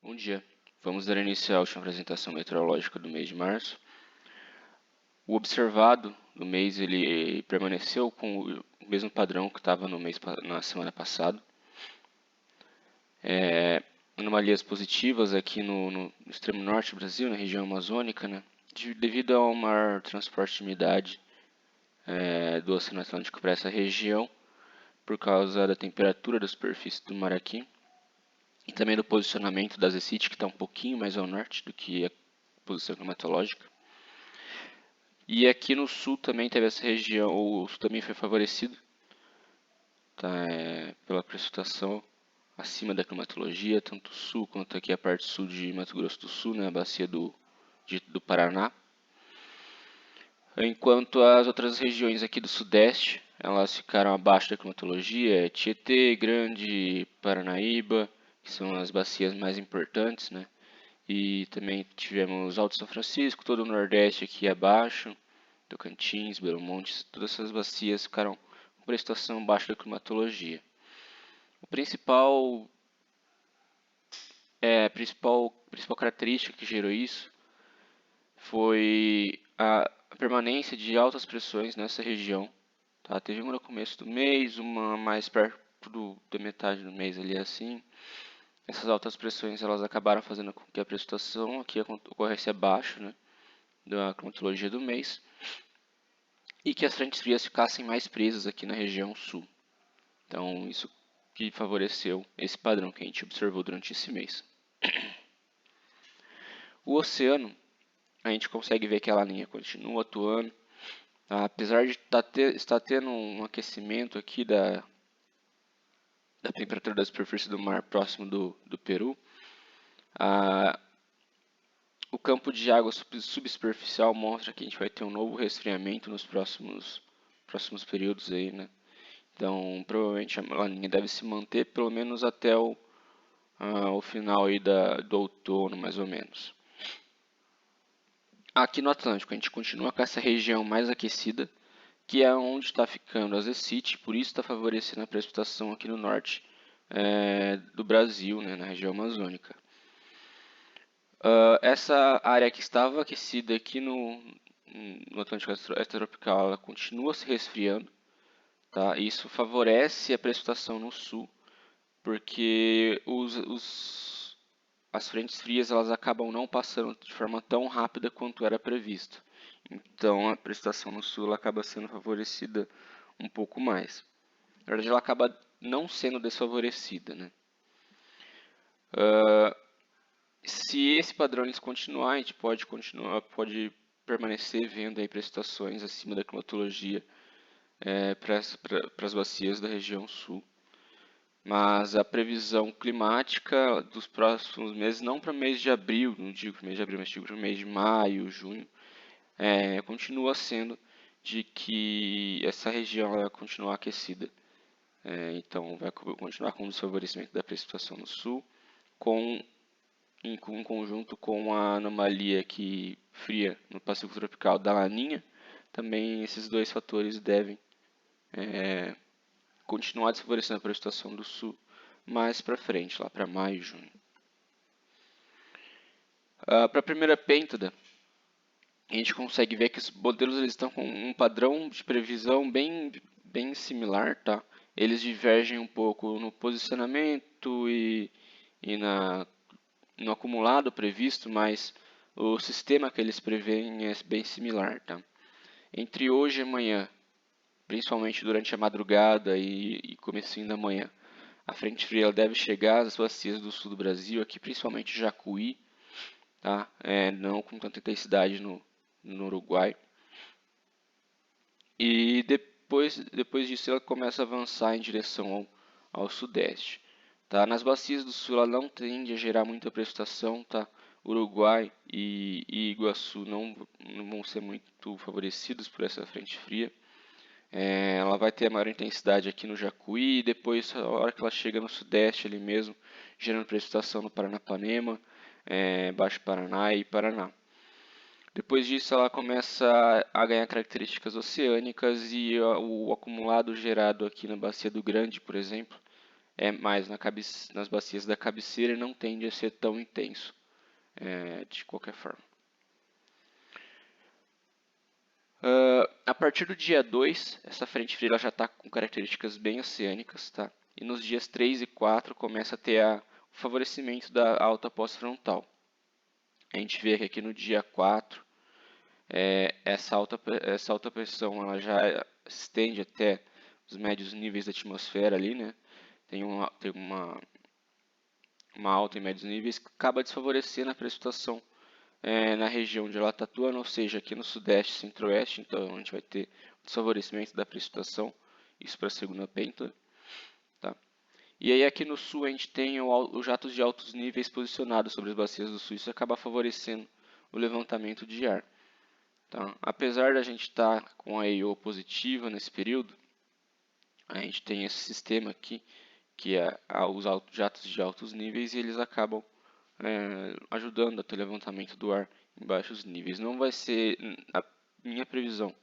Bom dia, vamos dar início à última apresentação meteorológica do mês de março. O observado do mês ele permaneceu com o mesmo padrão que estava na semana passada. Anomalias positivas aqui no extremo norte do Brasil, na região amazônica, né? Devido ao maior transporte de umidade do Oceano Atlântico para essa região, por causa da temperatura da superfície do mar aqui, e também do posicionamento da Zecite, que está um pouquinho mais ao norte do que a posição climatológica. E aqui no sul também teve essa região, o sul também foi favorecido pela precipitação acima da climatologia, tanto o sul quanto aqui a parte sul de Mato Grosso do Sul, né, a bacia do Paraná. Enquanto as outras regiões aqui do sudeste, elas ficaram abaixo da climatologia, Tietê, Grande, Paranaíba, que são as bacias mais importantes, né? E também tivemos Alto São Francisco, todo o Nordeste aqui abaixo, Tocantins, Belo Monte, todas essas bacias ficaram com precipitação abaixo da climatologia. A principal característica que gerou isso foi a permanência de altas pressões nessa região. Tá? Teve uma no começo do mês, uma mais perto da metade do mês ali assim. Essas altas pressões elas acabaram fazendo com que a precipitação aqui ocorresse abaixo, né, da climatologia do mês, e que as frentes frias ficassem mais presas aqui na região sul. Então isso que favoreceu esse padrão que a gente observou durante esse mês. O oceano, a gente consegue ver que a laninha continua atuando, apesar de estar tendo um aquecimento aqui da temperatura da superfície do mar próximo do Peru. O campo de água subsuperficial mostra que a gente vai ter um novo resfriamento nos próximos períodos aí, né? Então, provavelmente a laninha deve se manter pelo menos até o final aí do outono, mais ou menos. Aqui no Atlântico, a gente continua com essa região mais aquecida, que é onde está ficando a Zecite, por isso está favorecendo a precipitação aqui no norte do Brasil, né, na região amazônica. Essa área que estava aquecida aqui no Atlântico extratropical, ela continua se resfriando, tá? Isso favorece a precipitação no sul, porque as frentes frias elas acabam não passando de forma tão rápida quanto era previsto. Então a precipitação no sul ela acaba sendo favorecida um pouco mais. Na verdade, ela acaba não sendo desfavorecida, né? Se esse padrão continuar, a gente pode permanecer vendo aí precipitações acima da climatologia para as bacias da região sul. Mas a previsão climática dos próximos meses, não para o mês de abril, não digo para o mês de abril, mas digo para o mês de maio, junho, continua sendo de que essa região vai continuar aquecida. Então vai continuar com o desfavorecimento da precipitação no sul, em conjunto com a anomalia aqui fria no Pacífico Tropical da Laninha. Também esses dois fatores devem continuar desfavorecendo a precipitação do sul mais para frente, lá para maio e junho. Para a primeira pêntada, a gente consegue ver que os modelos eles estão com um padrão de previsão bem similar, tá? Eles divergem um pouco no posicionamento e no acumulado previsto, mas o sistema que eles preveem é bem similar, tá? Entre hoje e amanhã, principalmente durante a madrugada e comecinho da manhã, a frente fria ela deve chegar às bacias do sul do Brasil, aqui principalmente Jacuí, tá? Não com tanta intensidade no Uruguai. E depois disso ela começa a avançar em direção ao sudeste. Tá? Nas bacias do sul ela não tende a gerar muita precipitação, tá? Uruguai e Iguaçu não vão ser muito favorecidos por essa frente fria. Ela vai ter a maior intensidade aqui no Jacuí e depois, a hora que ela chega no sudeste ali mesmo, gerando precipitação no Paranapanema, Baixo Paraná e Paraná. Depois disso ela começa a ganhar características oceânicas e o acumulado gerado aqui na Bacia do Grande, por exemplo, é mais nas bacias da cabeceira e não tende a ser tão intenso de qualquer forma. A partir do dia 2, essa frente fria ela já está com características bem oceânicas, tá? E nos dias 3 e 4 começa a ter o favorecimento da alta pós-frontal. A gente vê que aqui no dia 4, essa alta pressão ela já se estende até os médios níveis da atmosfera ali, né? Tem uma alta em médios níveis que acaba desfavorecendo a precipitação na região onde ela está atuando, ou seja, aqui no sudeste e centro-oeste, então a gente vai ter desfavorecimento da precipitação, isso para a segunda pêntula. Tá? E aí aqui no sul a gente tem os jatos de altos níveis posicionados sobre as bacias do sul, isso acaba favorecendo o levantamento de ar. Tá? Apesar da gente estar com a EIO positiva nesse período, a gente tem esse sistema aqui, que é os jatos de altos níveis, e eles acabam ajudando a ter levantamento do ar em baixos níveis. Não vai ser, a minha previsão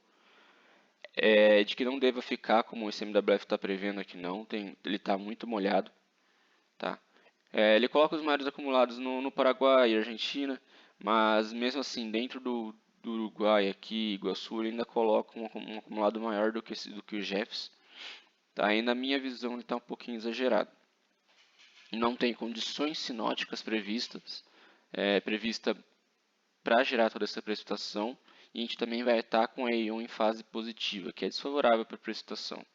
é de que não deva ficar como o ICMWF está prevendo aqui não, ele está muito molhado. Tá? Ele coloca os maiores acumulados no Paraguai e Argentina, mas mesmo assim dentro do Uruguai aqui, Iguaçu, ele ainda coloca um acumulado maior do que o Jeffs. Tá? E na minha visão ele está um pouquinho exagerado. Não tem condições sinóticas prevista para gerar toda essa precipitação, e a gente também vai estar com a EION em fase positiva, que é desfavorável para a precipitação.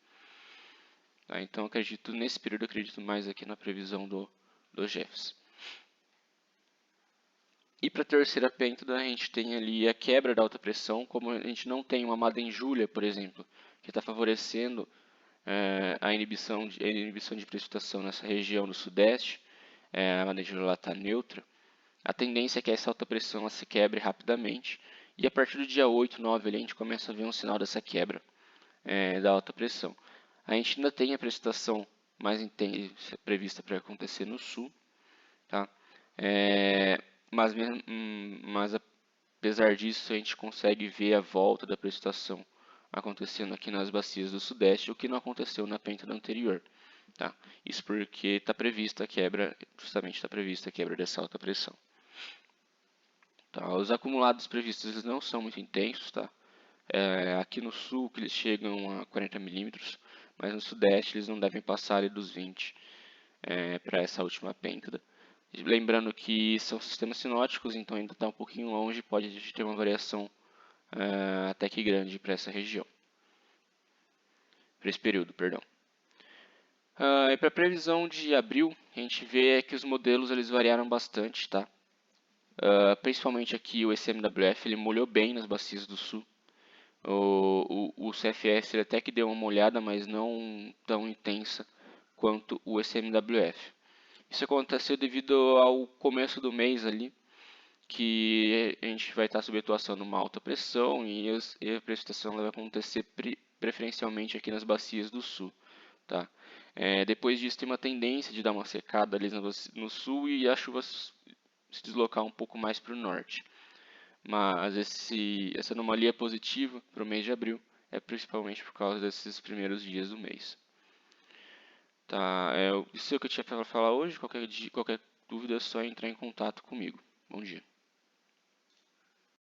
Tá? Então nesse período acredito mais aqui na previsão do Jeffs. E para a terceira pêntula a gente tem ali a quebra da alta pressão, como a gente não tem uma Madden Julia, por exemplo, que está favorecendo a inibição de precipitação nessa região do sudeste, a Madden Julia está neutra, a tendência é que essa alta pressão se quebre rapidamente, e a partir do dia 8, 9 ali, a gente começa a ver um sinal dessa quebra da alta pressão. A gente ainda tem a precipitação mais intensa prevista para acontecer no sul, tá? Mas apesar disso, a gente consegue ver a volta da precipitação acontecendo aqui nas bacias do sudeste, o que não aconteceu na pêntula anterior. Tá? Isso porque está prevista a quebra, justamente está prevista a quebra dessa alta pressão. Tá? Os acumulados previstos eles não são muito intensos, tá? Aqui no sul que eles chegam a 40 milímetros, mas no sudeste eles não devem passar ali dos 20 para essa última pêntula. Lembrando que são sistemas sinóticos, então ainda está um pouquinho longe, pode ter uma variação até que grande para essa região, para esse período, perdão. E para a previsão de abril, a gente vê que os modelos eles variaram bastante, tá? Principalmente aqui o ICMWF ele molhou bem nas bacias do sul. O CFS ele até que deu uma molhada, mas não tão intensa quanto o ICMWF. Isso aconteceu devido ao começo do mês ali, que a gente vai estar sob atuação numa alta pressão e a precipitação vai acontecer preferencialmente aqui nas bacias do sul. Tá? Depois disso tem uma tendência de dar uma secada ali no sul e a chuva se deslocar um pouco mais para o norte. Mas essa anomalia positiva para o mês de abril é principalmente por causa desses primeiros dias do mês. Tá? Isso é o que eu tinha para falar hoje. Qualquer dúvida é só entrar em contato comigo. Bom dia.